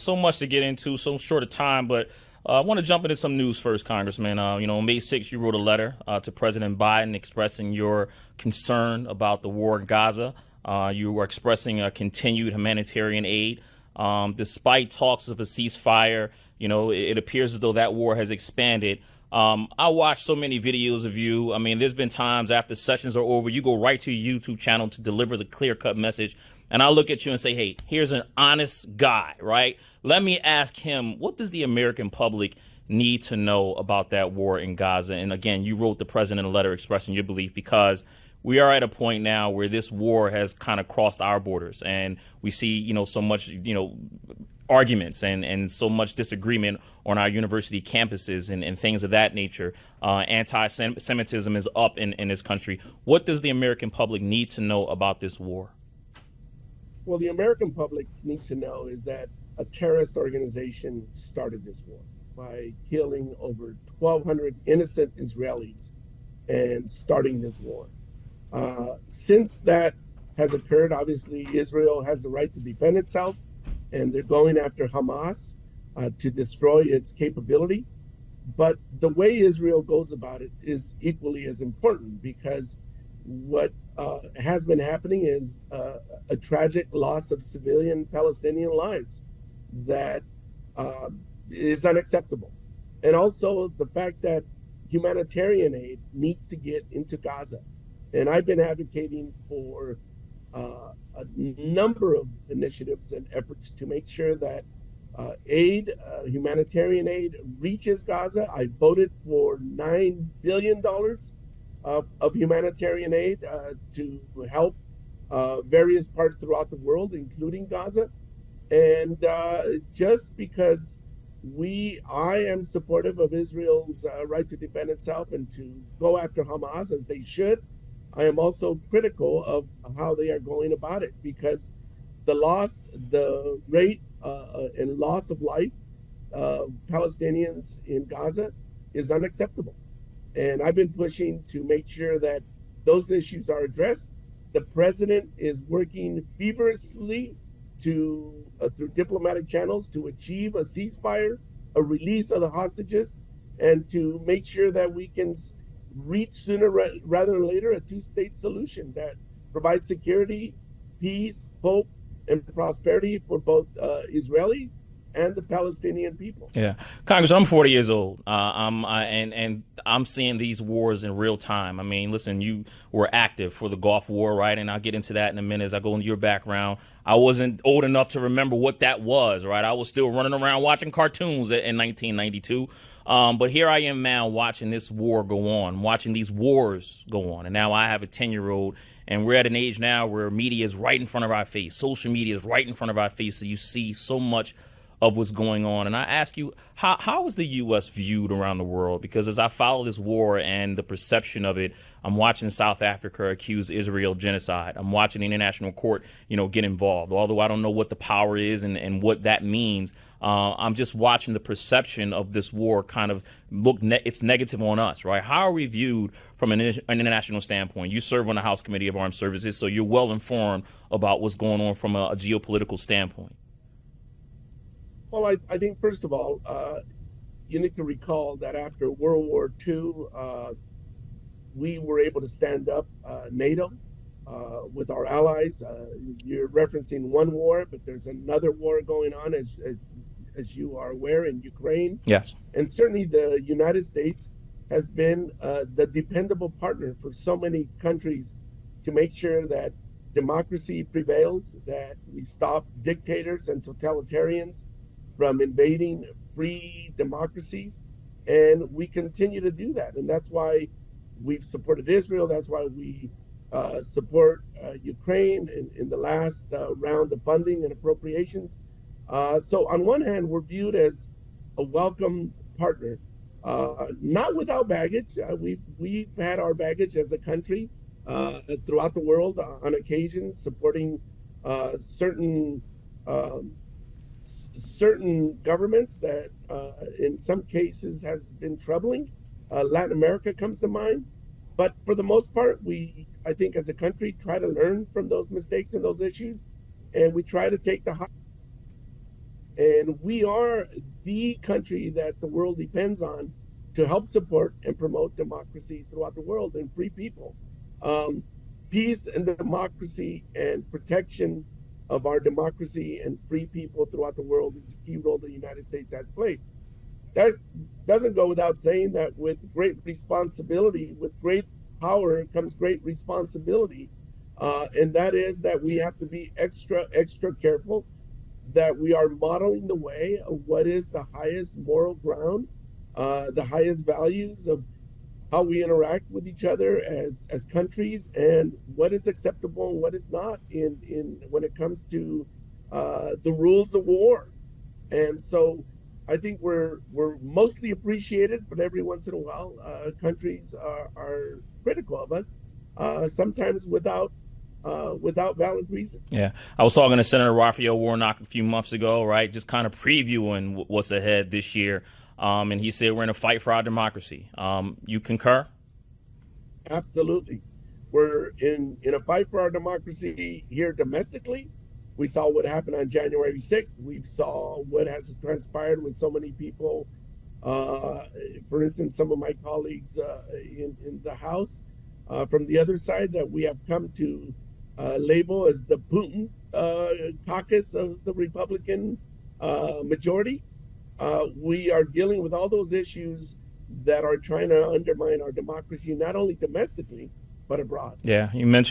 So much to get into, so short of time, but I want to jump into some news first, Congressman. On May 6th, you wrote a letter to President Biden expressing your concern about the war in Gaza. You were expressing a continued humanitarian aid. Despite talks of a ceasefire, it appears as though that war has expanded. I watch so many videos of you. I mean, there's been times after sessions are over, you go right to your YouTube channel to deliver the clear-cut message. And I look at you and say, hey, here's an honest guy, right? Let me ask him, what does the American public need to know about that war in Gaza? And again, you wrote the president a letter expressing your belief because we are at a point now where this war has kind of crossed our borders, and we see, so much, arguments and so much disagreement on our university campuses and things of that nature. Anti-Semitism is up in this country. What does the American public need to know about this war? Well, the American public needs to know is that a terrorist organization started this war by killing over 1,200 innocent Israelis and starting this war. Since that has occurred, obviously, Israel has the right to defend itself, and they're going after Hamas to destroy its capability. But the way Israel goes about it is equally as important, because what has been happening is a tragic loss of civilian Palestinian lives that is unacceptable. And also the fact that humanitarian aid needs to get into Gaza. And I've been advocating for a number of initiatives and efforts to make sure that humanitarian aid reaches Gaza. I voted for $9 billion of humanitarian aid to help various parts throughout the world, including Gaza. And just because I am supportive of Israel's right to defend itself and to go after Hamas as they should, I am also critical of how they are going about it, because the rate and loss of life of Palestinians in Gaza is unacceptable. And I've been pushing to make sure that those issues are addressed. The president is working feverishly through diplomatic channels to achieve a ceasefire, a release of the hostages, and to make sure that we can reach sooner rather than later a two-state solution that provides security, peace, hope, and prosperity for both Israelis and the Palestinian people. Yeah, Congress, I'm 40 years old. And I'm seeing these wars in real time. I mean, listen, you were active for the Gulf War, right? And I'll get into that in a minute as I go into your background. I wasn't old enough to remember what that was, right? I was still running around watching cartoons in 1992. But here I am now watching this war go on, watching these wars go on. And now I have a 10-year-old, and we're at an age now where media is right in front of our face. Social media is right in front of our face. So you see so much of what's going on. And I ask you, how is the U.S. viewed around the world? Because as I follow this war and the perception of it, I'm watching South Africa accuse Israel of genocide. I'm watching the international court, get involved. Although I don't know what the power is and what that means, I'm just watching the perception of this war kind of it's negative on us, right? How are we viewed from an international standpoint? You serve on the House Committee of Armed Services, so you're well informed about what's going on from a geopolitical standpoint. Well, I think, first of all, you need to recall that after World War II, we were able to stand up NATO with our allies. You're referencing one war, but there's another war going on, as you are aware, in Ukraine. Yes. And certainly the United States has been the dependable partner for so many countries to make sure that democracy prevails, that we stop dictators and totalitarians from invading free democracies. And we continue to do that. And that's why we've supported Israel. That's why we support Ukraine in the last round of funding and appropriations. So on one hand, we're viewed as a welcome partner, not without baggage. We've had our baggage as a country throughout the world on occasion, supporting certain governments that in some cases has been troubling. Latin America comes to mind. But for the most part, I think as a country, try to learn from those mistakes and those issues. And we try to take the high. And we are the country that the world depends on to help support and promote democracy throughout the world and free people. Um, Peace and democracy and protection of our democracy and free people throughout the world is a key role the United States has played. That doesn't go without saying that with great responsibility, with great power comes great responsibility. And that is that we have to be extra careful that we are modeling the way of what is the highest moral ground, the highest values of how we interact with each other as countries, and what is acceptable and what is not in when it comes to the rules of war. And so I think we're mostly appreciated, but every once in a while, countries are critical of us, sometimes without valid reason. Yeah, I was talking to Senator Raphael Warnock a few months ago, right? Just kind of previewing what's ahead this year, and he said we're in a fight for our democracy. You concur? Absolutely. We're in a fight for our democracy here domestically. We saw what happened on January 6th. We saw what has transpired with so many people. For instance, some of my colleagues in the House from the other side that we have come to label as the Putin caucus of the Republican majority. We are dealing with all those issues that are trying to undermine our democracy, not only domestically, but abroad. Yeah, you mentioned